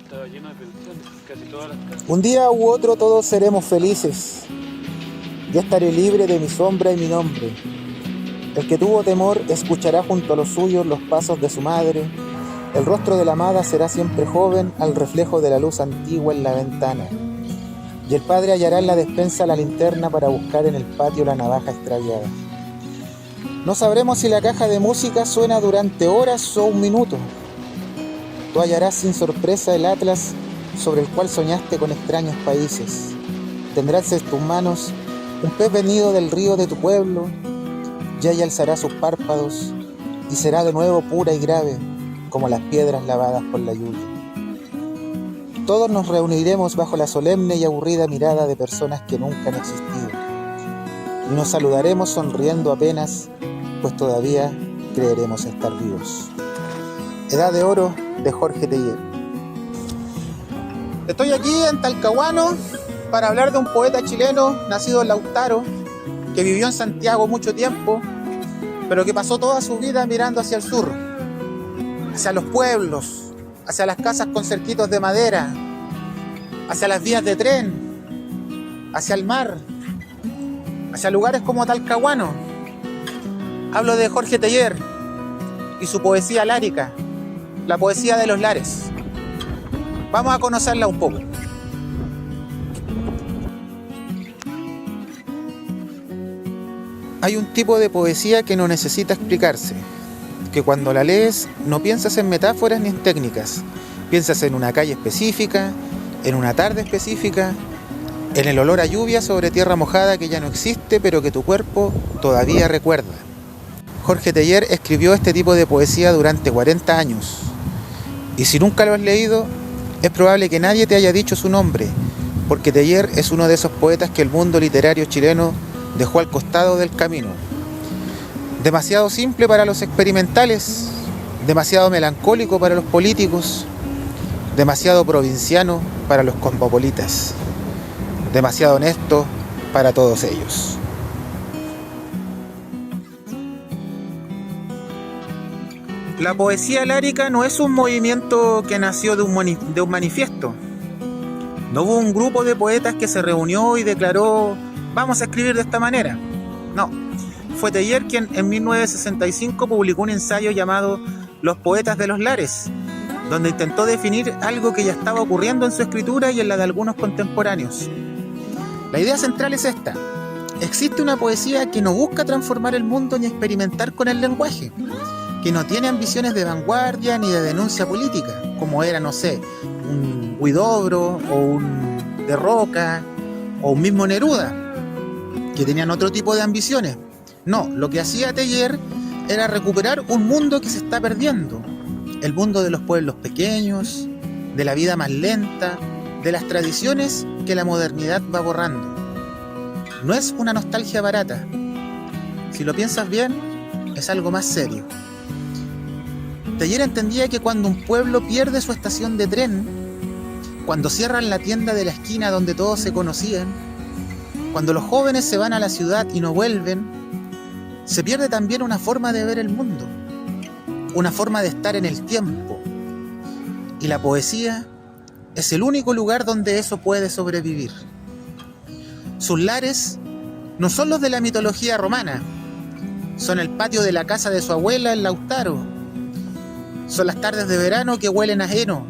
estaba lleno de pensiones, casi todas las casas. Un día u otro todos seremos felices. Yo estaré libre de mi sombra y mi nombre. El que tuvo temor escuchará junto a los suyos los pasos de su madre. El rostro de la amada será siempre joven al reflejo de la luz antigua en la ventana. Y el padre hallará en la despensa la linterna para buscar en el patio la navaja extraviada. No sabremos si la caja de música suena durante horas o un minuto. Tú hallarás sin sorpresa el atlas sobre el cual soñaste con extraños países. Tendrás en tus manos un pez venido del río de tu pueblo, y ella alzará sus párpados y será de nuevo pura y grave como las piedras lavadas por la lluvia. Todos nos reuniremos bajo la solemne y aburrida mirada de personas que nunca han existido, y nos saludaremos sonriendo apenas, pues todavía creeremos estar vivos. Edad de Oro, de Jorge Teillier. Estoy aquí en Talcahuano para hablar de un poeta chileno nacido en Lautaro, que vivió en Santiago mucho tiempo, pero que pasó toda su vida mirando hacia el sur, hacia los pueblos, hacia las casas con cerquitos de madera, hacia las vías de tren, hacia el mar, hacia lugares como Talcahuano. Hablo de Jorge Teillier y su poesía lárica, la poesía de los lares. Vamos a conocerla un poco. Hay un tipo de poesía que no necesita explicarse, que cuando la lees no piensas en metáforas ni en técnicas, piensas en una calle específica, en una tarde específica, en el olor a lluvia sobre tierra mojada que ya no existe pero que tu cuerpo todavía recuerda. Jorge Teillier escribió este tipo de poesía durante 40 años, y si nunca lo has leído, es probable que nadie te haya dicho su nombre, porque Teillier es uno de esos poetas que el mundo literario chileno dejó al costado del camino. Demasiado simple para los experimentales, demasiado melancólico para los políticos, demasiado provinciano para los cosmopolitas, demasiado honesto para todos ellos. La poesía lárica no es un movimiento que nació de un manifiesto. No hubo un grupo de poetas que se reunió y declaró: vamos a escribir de esta manera. No, fue Teillier quien en 1965 publicó un ensayo llamado Los poetas de los lares, donde intentó definir algo que ya estaba ocurriendo en su escritura y en la de algunos contemporáneos. La idea central es esta: existe una poesía que no busca transformar el mundo ni experimentar con el lenguaje, que no tiene ambiciones de vanguardia ni de denuncia política, como era, no sé, un Huidobro o un De Roca o un mismo Neruda, que tenían otro tipo de ambiciones. No, lo que hacía Teillier era recuperar un mundo que se está perdiendo, el mundo de los pueblos pequeños, de la vida más lenta, de las tradiciones que la modernidad va borrando. No es una nostalgia barata. Si lo piensas bien, es algo más serio. Teillier entendía que cuando un pueblo pierde su estación de tren, cuando cierran la tienda de la esquina donde todos se conocían, cuando los jóvenes se van a la ciudad y no vuelven, se pierde también una forma de ver el mundo, una forma de estar en el tiempo. Y la poesía es el único lugar donde eso puede sobrevivir. Sus lares no son los de la mitología romana, son el patio de la casa de su abuela en Lautaro, son las tardes de verano que huelen a heno,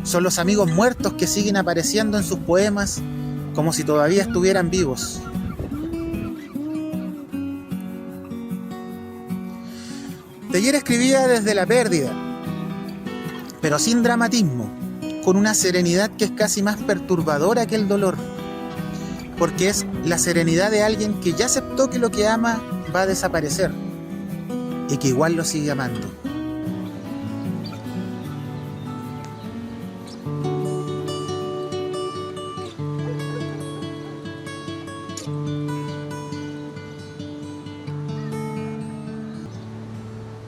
son los amigos muertos que siguen apareciendo en sus poemas como si todavía estuvieran vivos. Teillier escribía desde la pérdida, pero sin dramatismo, con una serenidad que es casi más perturbadora que el dolor, porque es la serenidad de alguien que ya aceptó que lo que ama va a desaparecer y que igual lo sigue amando.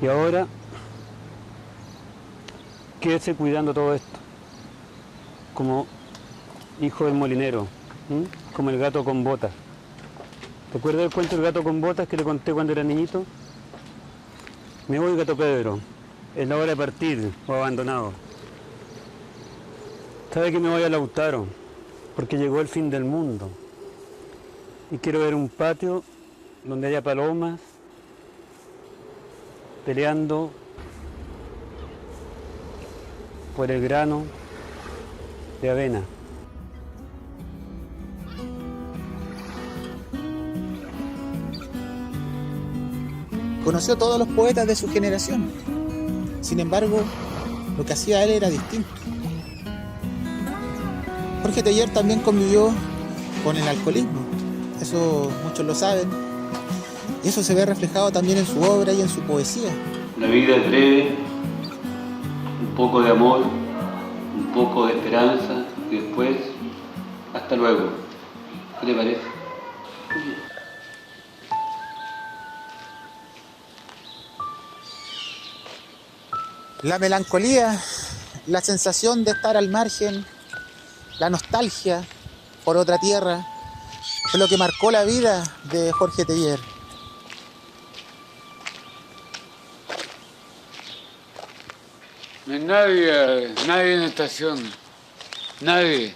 Y ahora, quédese cuidando todo esto, como hijo del molinero, como el gato con botas. ¿Te acuerdas del cuento del gato con botas que le conté cuando era niñito? Me voy, gato Pedro, es la hora de partir, o abandonado. Sabe que me voy a Lautaro, porque llegó el fin del mundo. Y quiero ver un patio donde haya palomas peleando por el grano de avena. Conoció a todos los poetas de su generación. Sin embargo, lo que hacía él era distinto. Jorge Teillier también convivió con el alcoholismo. Eso muchos lo saben. Y eso se ve reflejado también en su obra y en su poesía. La vida es breve, un poco de amor, un poco de esperanza y después, hasta luego. ¿Qué te parece? La melancolía, la sensación de estar al margen, la nostalgia por otra tierra, fue lo que marcó la vida de Jorge Teillier. No hay nadie en la estación, nadie.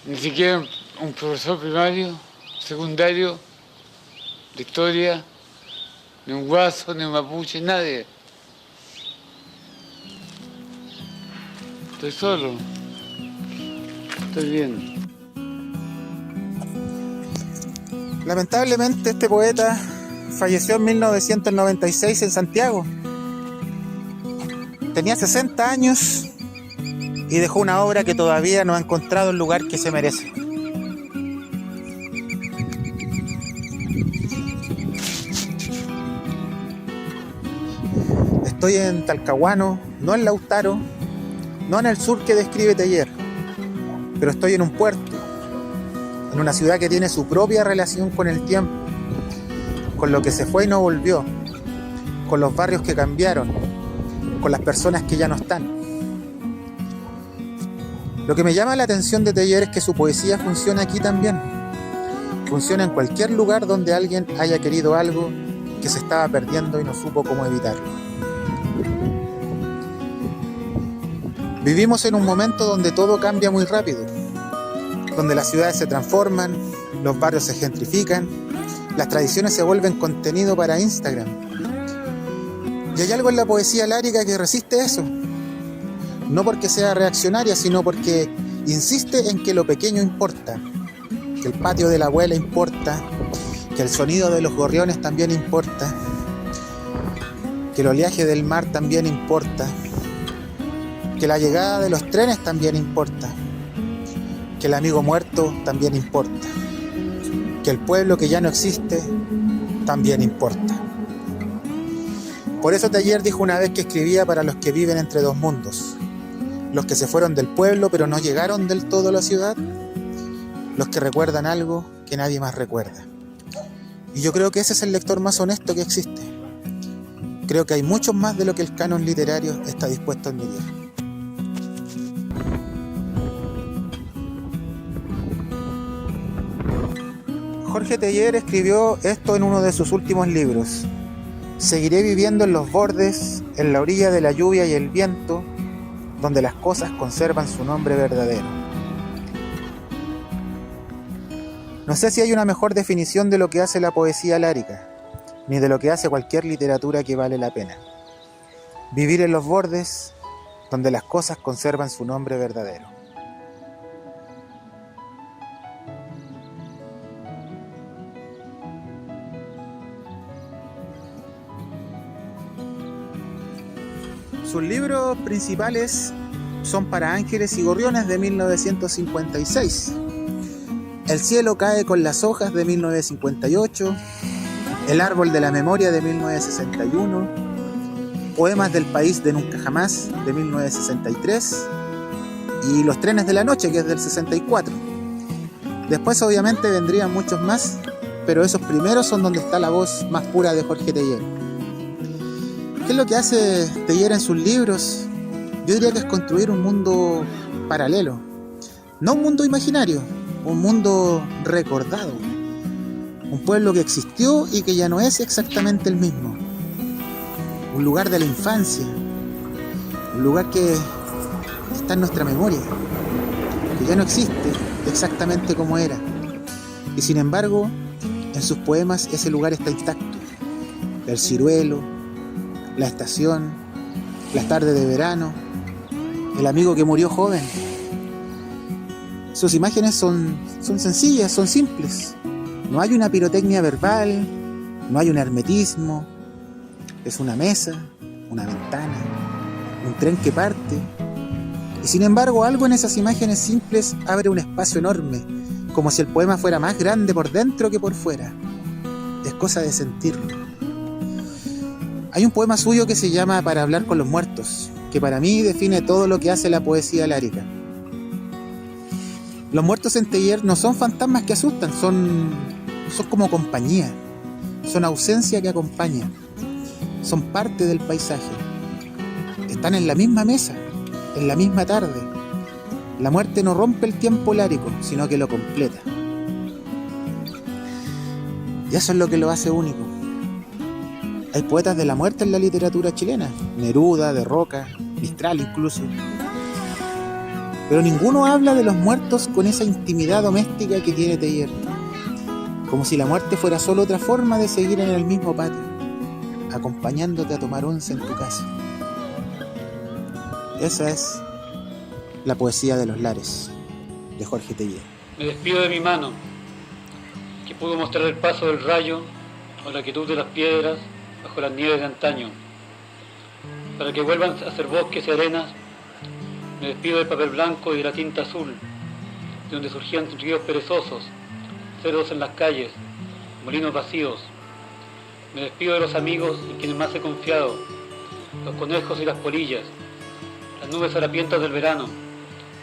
Ni siquiera un profesor primario, secundario, de historia, ni un guaso, ni un mapuche, nadie. Estoy solo, estoy bien. Lamentablemente este poeta falleció en 1996 en Santiago. Tenía 60 años y dejó una obra que todavía no ha encontrado el lugar que se merece. Estoy en Talcahuano, no en Lautaro, no en el sur que describe Teillier, pero estoy en un puerto, en una ciudad que tiene su propia relación con el tiempo, con lo que se fue y no volvió, con los barrios que cambiaron, con las personas que ya no están. Lo que me llama la atención de Teillier es que su poesía funciona aquí también. Funciona en cualquier lugar donde alguien haya querido algo que se estaba perdiendo y no supo cómo evitarlo. Vivimos en un momento donde todo cambia muy rápido, donde las ciudades se transforman, los barrios se gentrifican, las tradiciones se vuelven contenido para Instagram. Y hay algo en la poesía lárica que resiste eso, no porque sea reaccionaria, sino porque insiste en que lo pequeño importa, que el patio de la abuela importa, que el sonido de los gorriones también importa, que el oleaje del mar también importa, que la llegada de los trenes también importa, que el amigo muerto también importa, que el pueblo que ya no existe también importa. Por eso Teillier dijo una vez que escribía para los que viven entre dos mundos, los que se fueron del pueblo pero no llegaron del todo a la ciudad, los que recuerdan algo que nadie más recuerda. Y yo creo que ese es el lector más honesto que existe. Creo que hay mucho más de lo que el canon literario está dispuesto a admitir. Jorge Teillier escribió esto en uno de sus últimos libros. Seguiré viviendo en los bordes, en la orilla de la lluvia y el viento, donde las cosas conservan su nombre verdadero. No sé si hay una mejor definición de lo que hace la poesía lárica, ni de lo que hace cualquier literatura que vale la pena. Vivir en los bordes, donde las cosas conservan su nombre verdadero. Sus libros principales son Para ángeles y gorriones de 1956, El cielo cae con las hojas de 1958, El árbol de la memoria de 1961, Poemas del país de nunca jamás de 1963 y Los trenes de la noche, que es del 64. Después obviamente vendrían muchos más, pero esos primeros son donde está la voz más pura de Jorge Teillier. ¿Qué es lo que hace Teillier en sus libros? Yo diría que es construir un mundo paralelo, no un mundo imaginario, un mundo recordado, un pueblo que existió y que ya no es exactamente el mismo, un lugar de la infancia, un lugar que está en nuestra memoria, que ya no existe exactamente como era. Y sin embargo, en sus poemas ese lugar está intacto. El ciruelo, la estación, las tardes de verano, el amigo que murió joven. Sus imágenes son sencillas, son simples. No hay una pirotecnia verbal, no hay un hermetismo. Es una mesa, una ventana, un tren que parte. Y sin embargo, algo en esas imágenes simples abre un espacio enorme, como si el poema fuera más grande por dentro que por fuera. Es cosa de sentirlo. Hay un poema suyo que se llama Para hablar con los muertos, que para mí define todo lo que hace la poesía lárica. Los muertos en Teillier no son fantasmas que asustan, son como compañía, son ausencia que acompaña, son parte del paisaje. Están en la misma mesa, en la misma tarde. La muerte no rompe el tiempo lárico, sino que lo completa. Y eso es lo que lo hace único. Hay poetas de la muerte en la literatura chilena, Neruda, De Roca, Mistral incluso. Pero ninguno habla de los muertos con esa intimidad doméstica que tiene Teillier. Como si la muerte fuera solo otra forma de seguir en el mismo patio, acompañándote a tomar once en tu casa. Esa es la poesía de los lares, de Jorge Teillier. Me despido de mi mano, que pudo mostrar el paso del rayo o la quietud de las piedras bajo las nieves de antaño. Para que vuelvan a ser bosques y arenas, me despido del papel blanco y de la tinta azul, de donde surgían ríos perezosos, cerdos en las calles, molinos vacíos. Me despido de los amigos en quienes más he confiado, los conejos y las polillas, las nubes harapientas del verano,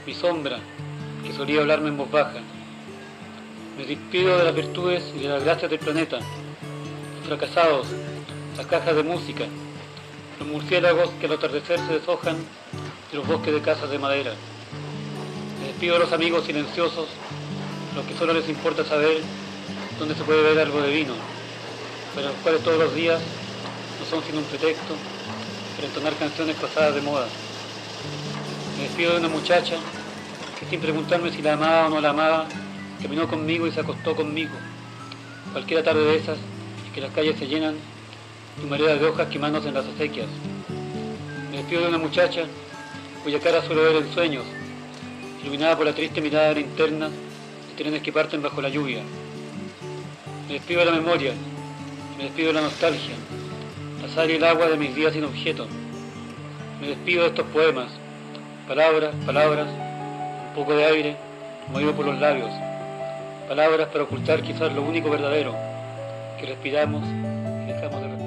mi sombra, que solía hablarme en voz baja. Me despido de las virtudes y de las gracias del planeta, los fracasados, las cajas de música, los murciélagos que al atardecer se deshojan de los bosques de casas de madera. Me despido de los amigos silenciosos, los que solo les importa saber dónde se puede ver algo de vino, para los cuales todos los días no son sino un pretexto para entonar canciones pasadas de moda. Me despido de una muchacha que, sin preguntarme si la amaba o no la amaba, caminó conmigo y se acostó conmigo. Cualquiera tarde de esas, en que las calles se llenan de marea de hojas quemándose en las acequias. Me despido de una muchacha cuya cara suelo ver en sueños, iluminada por la triste mirada de linternas de trenes que parten bajo la lluvia. Me despido de la memoria, me despido de la nostalgia, la sal y el agua de mis días sin objeto. Me despido de estos poemas, palabras, un poco de aire movido por los labios, palabras para ocultar quizás lo único verdadero, que respiramos y dejamos de respirar.